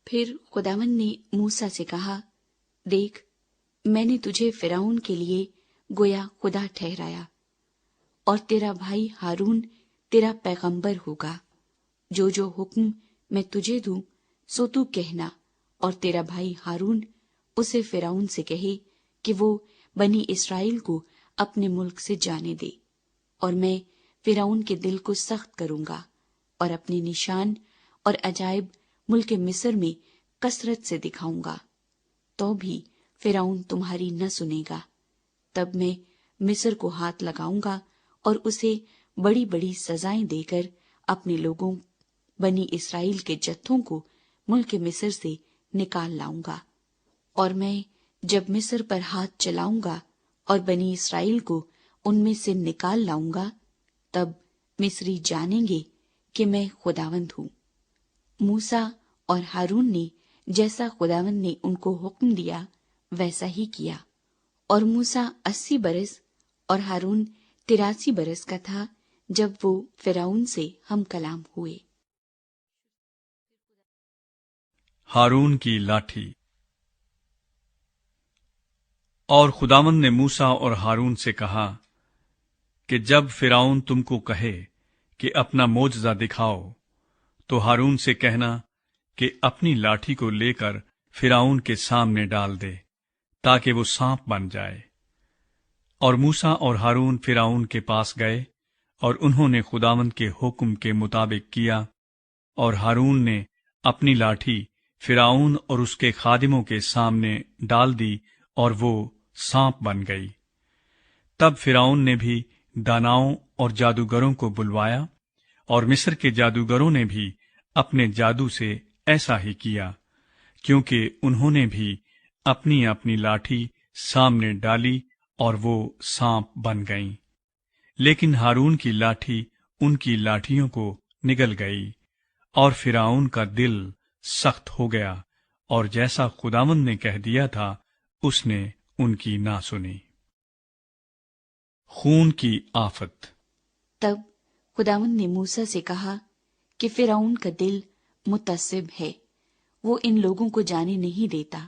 پھر خداوند نے موسیٰ سے کہا، دیکھ، میں نے تجھے فرعون کے لیے گویا خدا ٹھہرایا، اور تیرا بھائی ہارون تیرا پیغمبر ہوگا۔ جو جو حکم میں تجھے دوں سو تو کہنا، اور تیرا بھائی ہارون اسے فرعون سے کہے کہ وہ بنی اسرائیل کو اپنے ملک سے جانے دے، اور میں فرعون کے دل کو سخت کروں گا، اور اپنے نشان اور عجائب ملک مصر میں کثرت سے دکھاؤں گا، تو بھی فرعون تمہاری نہ سنے گا۔ تب میں مصر کو ہاتھ لگاؤں گا اور اسے بڑی بڑی سزائیں دے کر اپنے لوگوں بنی اسرائیل کے جتھوں کو ملک مصر سے نکال لاؤں گا۔ اور میں جب مصر پر ہاتھ چلاؤں گا اور بنی اسرائیل کو ان میں سے نکال لاؤں گا، تب مصری جانیں گے کہ میں خداوند ہوں۔ موسیٰ اور ہارون نے جیسا خداوند نے ان کو حکم دیا ویسا ہی کیا، اور موسیٰ 80 برس اور ہارون 83 برس کا تھا جب وہ فرعون سے ہم کلام ہوئے۔ ہارون کی لاٹھی۔ اور خداوند نے موسیٰ اور ہارون سے کہا کہ جب فرعون تم کو کہے کہ اپنا معجزہ دکھاؤ، تو ہارون سے کہنا کہ اپنی لاٹھی کو لے کر فرعون کے سامنے ڈال دے تاکہ وہ سانپ بن جائے۔ اور موسیٰ اور ہارون فرعون کے پاس گئے، اور انہوں نے خداوند کے حکم کے مطابق کیا، اور ہارون نے اپنی لاٹھی فرعون اور اس کے خادموں کے سامنے ڈال دی، اور وہ سانپ بن گئی۔ تب فرعون نے بھی داناؤں اور جادوگروں کو بلوایا، اور مصر کے جادوگروں نے بھی اپنے جادو سے ایسا ہی کیا، کیونکہ انہوں نے بھی اپنی اپنی لاٹھی سامنے ڈالی اور وہ سانپ بن گئیں۔ لیکن ہارون کی لاٹھی ان کی لاٹھیوں کو نگل گئی، اور فرعون کا دل سخت ہو گیا، اور جیسا خداوند نے کہہ دیا تھا اس نے ان کی نہ سنی۔ خون کی آفت۔ تب خداوند نے موسیٰ سے کہا کہ فرعون کا دل متعصب ہے، وہ ان لوگوں کو جانے نہیں دیتا۔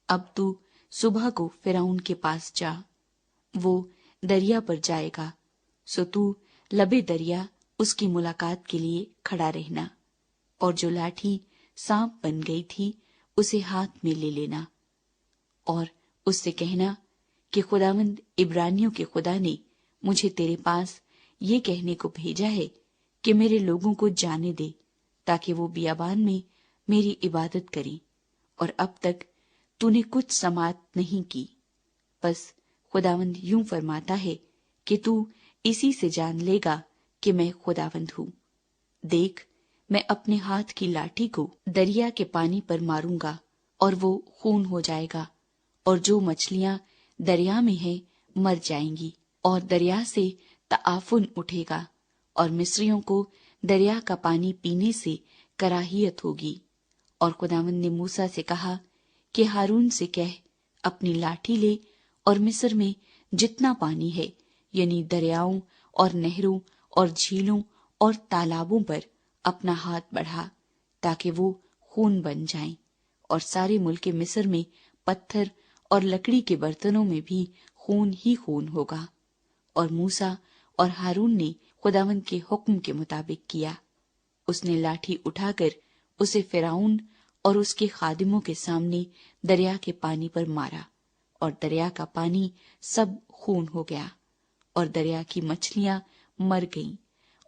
اب تو صبح کو فرعون کے پاس جا، وہ دریا پر جائے گا، سو تو لبے دریا اس کی ملاقات کے لیے کھڑا رہنا، اور جو لاٹھی سانپ بن گئی تھی اسے ہاتھ میں لے لینا، اور اس سے کہنا کہ خداوند عبرانیوں کے خدا نے مجھے تیرے پاس یہ کہنے کو بھیجا ہے کہ میرے لوگوں کو جانے دے تاکہ وہ بیابان میں میری عبادت کریں، اور اب تک تو نے کچھ سماعت نہیں کی۔ بس خداوند یوں فرماتا ہے کہ تو اسی سے جان لے گا کہ میں خداوند ہوں۔ دیکھ، میں اپنے ہاتھ کی لاٹھی کو دریا کے پانی پر ماروں گا، اور وہ خون ہو جائے گا، اور جو مچھلیاں دریا میں ہیں مر جائیں گی، اور دریا سے تعفن اٹھے گا، اور مصریوں کو دریا کا پانی پینے سے کراہیت ہوگی۔ اور خداوند نے موسیٰ سے کہا کہ ہارون سے کہہ اپنی لاٹھی لے اور مصر میں جتنا پانی ہے، یعنی دریاؤں اور نہروں اور جھیلوں اور تالابوں پر اپنا ہاتھ بڑھا تاکہ وہ خون بن جائیں، اور سارے ملک مصر میں پتھر اور لکڑی کے برتنوں میں بھی خون ہی خون ہوگا۔ اور موسیٰ اور ہارون نے خداوند کے حکم کے مطابق کیا۔ اس نے لاٹھی اٹھا کر اسے فرعون اور اس کے خادموں کے سامنے دریا کے پانی پر مارا، اور دریا کا پانی سب خون ہو گیا، اور دریا کی مچھلیاں مر گئیں،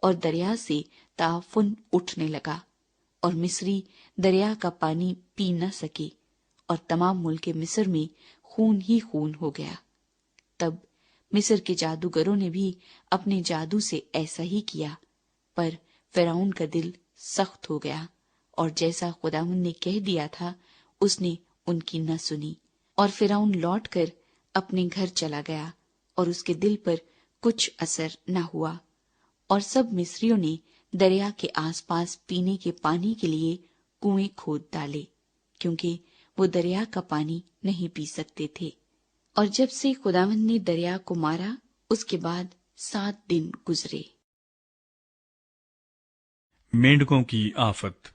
اور دریا سے تعفن اٹھنے لگا، اور مصری دریا کا پانی پی نہ سکے، اور تمام ملک مصر میں خون ہی خون ہو گیا۔ تب مصر کے جادوگروں نے بھی اپنے جادو سے ایسا ہی کیا، پر فرعون کا دل سخت ہو گیا، اور جیسا خداوند نے کہہ دیا تھا اس نے ان کی نہ سنی، اور فرعون لوٹ کر اپنے گھر چلا گیا، اور اس کے دل پر کچھ اثر نہ ہوا۔ اور سب مصریوں نے دریا کے آس پاس پینے کے پانی کے لیے کنویں کھود ڈالے، کیونکہ وہ دریا کا پانی نہیں پی سکتے تھے۔ اور جب سے خداوند نے دریا کو مارا اس کے بعد 7 دن گزرے۔ مینڈکوں کی آفت۔